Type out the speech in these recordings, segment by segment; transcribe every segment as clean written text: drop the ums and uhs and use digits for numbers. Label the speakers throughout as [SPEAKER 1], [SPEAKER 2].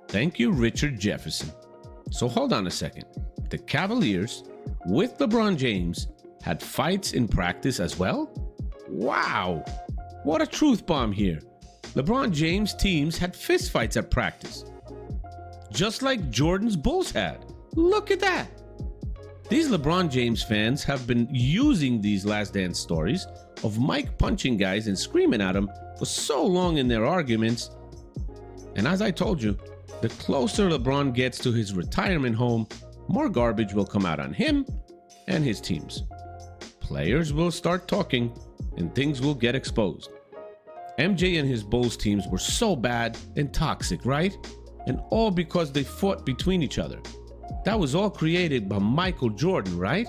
[SPEAKER 1] Thank you, Richard Jefferson. So hold on a second. The Cavaliers, with LeBron James, had fights in practice as well? Wow! What a truth bomb here. LeBron James' teams had fistfights at practice. Just like Jordan's Bulls had. Look at that! These LeBron James fans have been using these Last Dance stories of Mike punching guys and screaming at them for so long in their arguments. And as I told you, the closer LeBron gets to his retirement home, more garbage will come out on him and his teams. Players will start talking and things will get exposed. MJ and his Bulls teams were so bad and toxic, right? And all because they fought between each other. That was all created by Michael Jordan, right?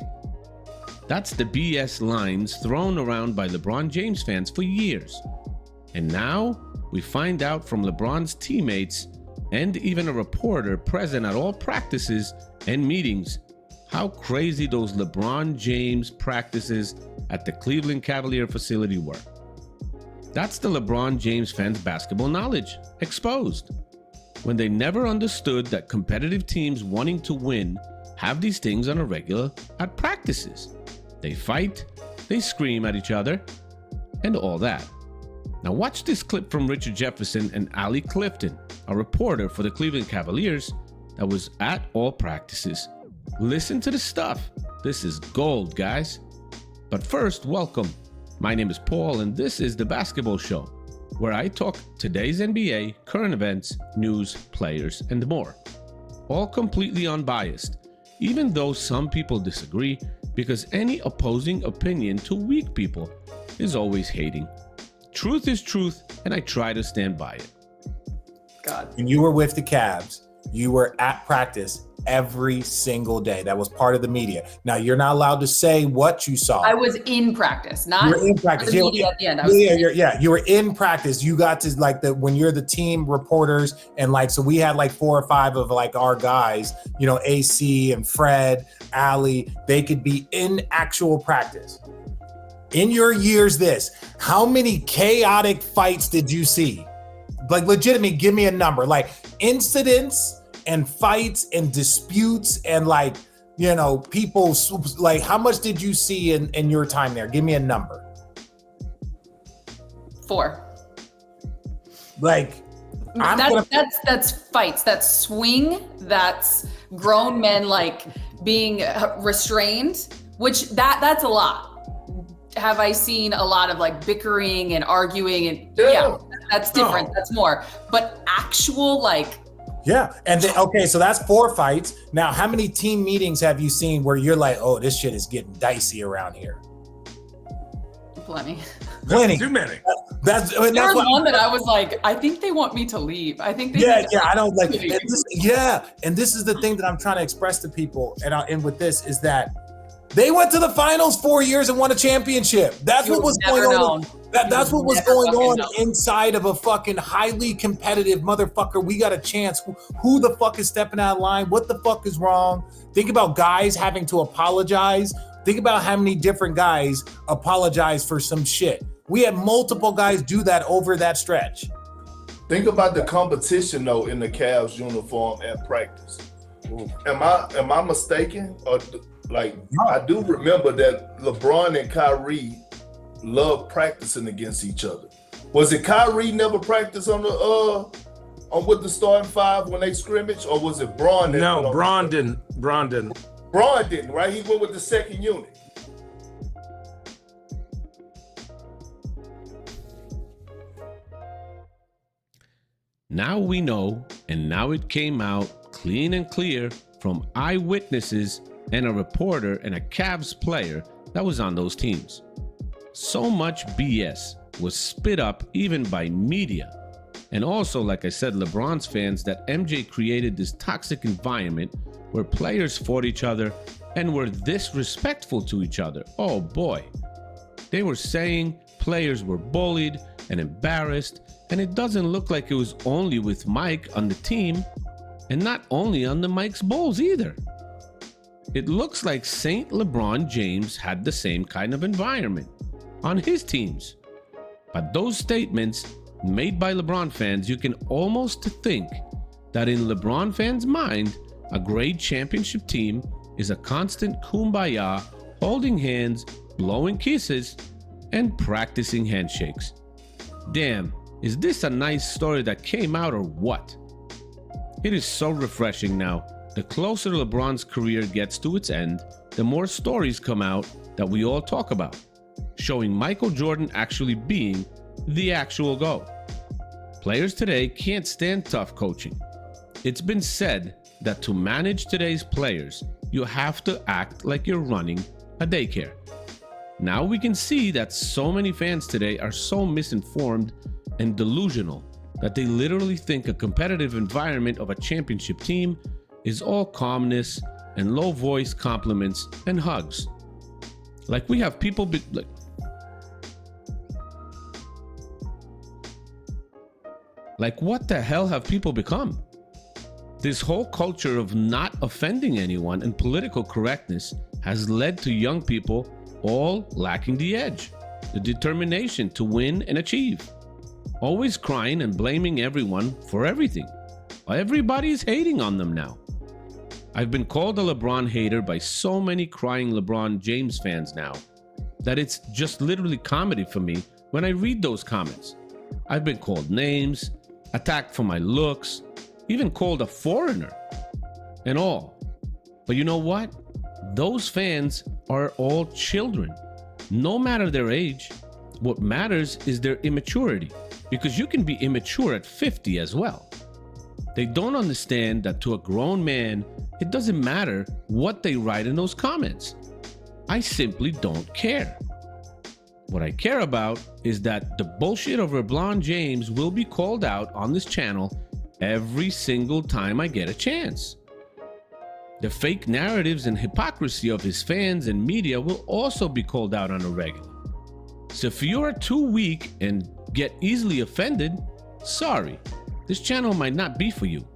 [SPEAKER 1] That's the BS lines thrown around by LeBron James fans for years. And now we find out from LeBron's teammates and even a reporter present at all practices and meetings how crazy those LeBron James practices at the Cleveland Cavalier facility were. That's the LeBron James fans' basketball knowledge exposed. When they never understood that competitive teams wanting to win have these things on a regular at practices. They fight, they scream at each other, and all that. Now watch this clip from Richard Jefferson and Allie Clifton, a reporter for the Cleveland Cavaliers that was at all practices. Listen to the stuff. This is gold, guys. But first, welcome. My name is Paul, and this is The Basketball Show, where I talk today's NBA, current events, news, players, and more. All completely unbiased, even though some people disagree, because any opposing opinion to weak people is always hating. Truth is truth, and I try to stand by it.
[SPEAKER 2] God. When you were with the Cavs, you were at practice every single day. That was part of the media. Now, you're not allowed to say what you saw.
[SPEAKER 3] I was in practice, not
[SPEAKER 2] you were in practice.
[SPEAKER 3] The media at the end.
[SPEAKER 2] You were in practice. You got to when you're the team reporters and so we had 4 or 5 of our guys, AC and Fred, Allie, they could be in actual practice. In your years, how many chaotic fights did you see? Legitimately, give me a number. Incidents and fights and disputes and people, how much did you see in your time there? Give me a number.
[SPEAKER 3] 4.
[SPEAKER 2] That's
[SPEAKER 3] fights. That's swing. That's grown men being restrained, which that's a lot. Have I seen a lot of bickering and arguing and yeah, that's different. No. That's more. But actual
[SPEAKER 2] yeah. And then, okay, so that's 4 fights. Now, how many team meetings have you seen where you're oh, this shit is getting dicey around here?
[SPEAKER 3] Plenty.
[SPEAKER 4] Too many.
[SPEAKER 2] That's
[SPEAKER 3] one that I was I think they want me to leave. I think they
[SPEAKER 2] I don't and this is the thing that I'm trying to express to people, and I'll end with this, is that they went to the finals 4 years and won a championship. That's what was going on. That's what was going on inside of a fucking highly competitive motherfucker. We got a chance. Who the fuck is stepping out of line? What the fuck is wrong? Think about guys having to apologize. Think about how many different guys apologize for some shit. We had multiple guys do that over that stretch.
[SPEAKER 4] Think about the competition though in the Cavs uniform at practice. Am I mistaken? Or I do remember that LeBron and Kyrie loved practicing against each other. Was it Kyrie never practiced on with the starting 5 when they scrimmaged, or was it Bron?
[SPEAKER 5] No, Bron didn't.
[SPEAKER 4] Bron didn't, right? He went with the second unit.
[SPEAKER 1] Now we know, and now it came out clean and clear from eyewitnesses and a reporter and a Cavs player that was on those teams. So much BS was spit up even by media. And also, like I said, LeBron's fans, that MJ created this toxic environment where players fought each other and were disrespectful to each other. Oh boy. They were saying players were bullied and embarrassed, and it doesn't look like it was only with Mike on the team, and not only on the Mike's Bulls either. It looks like Saint LeBron James had the same kind of environment on his teams. But those statements made by LeBron fans, you can almost think that in LeBron fans' mind, a great championship team is a constant kumbaya, holding hands, blowing kisses, and practicing handshakes. Damn, is this a nice story that came out or what? It is so refreshing now. The closer LeBron's career gets to its end, the more stories come out that we all talk about, showing Michael Jordan actually being the actual GOAT. Players today can't stand tough coaching. It's been said that to manage today's players, you have to act like you're running a daycare. Now we can see that so many fans today are so misinformed and delusional that they literally think a competitive environment of a championship team is all calmness and low voice compliments and hugs. Like we have people like what the hell have people become? This whole culture of not offending anyone and political correctness has led to young people all lacking the edge, the determination to win and achieve. Always crying and blaming everyone for everything. Everybody's hating on them now. I've been called a LeBron hater by so many crying LeBron James fans now that it's just literally comedy for me when I read those comments. I've been called names, attacked for my looks, even called a foreigner and all. But you know what? Those fans are all children, no matter their age. What matters is their immaturity, because you can be immature at 50 as well. They don't understand that to a grown man, it doesn't matter what they write in those comments. I simply don't care. What I care about is that the bullshit of LeBron James will be called out on this channel every single time I get a chance. The fake narratives and hypocrisy of his fans and media will also be called out on a regular. So if you are too weak and get easily offended, sorry, this channel might not be for you.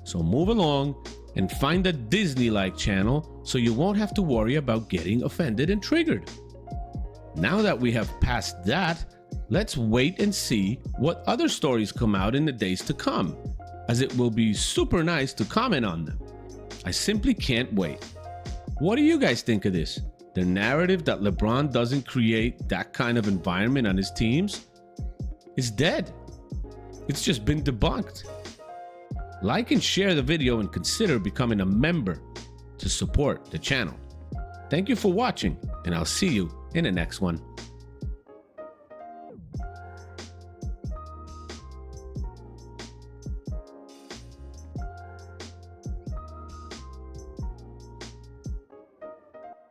[SPEAKER 1] So move along and find a Disney-like channel so you won't have to worry about getting offended and triggered. Now that we have passed that, let's wait and see what other stories come out in the days to come, as it will be super nice to comment on them. I simply can't wait. What do you guys think of this? The narrative that LeBron doesn't create that kind of environment on his teams is dead. It's just been debunked. Like and share the video and consider becoming a member to support the channel. Thank you for watching, and I'll see you in the next one.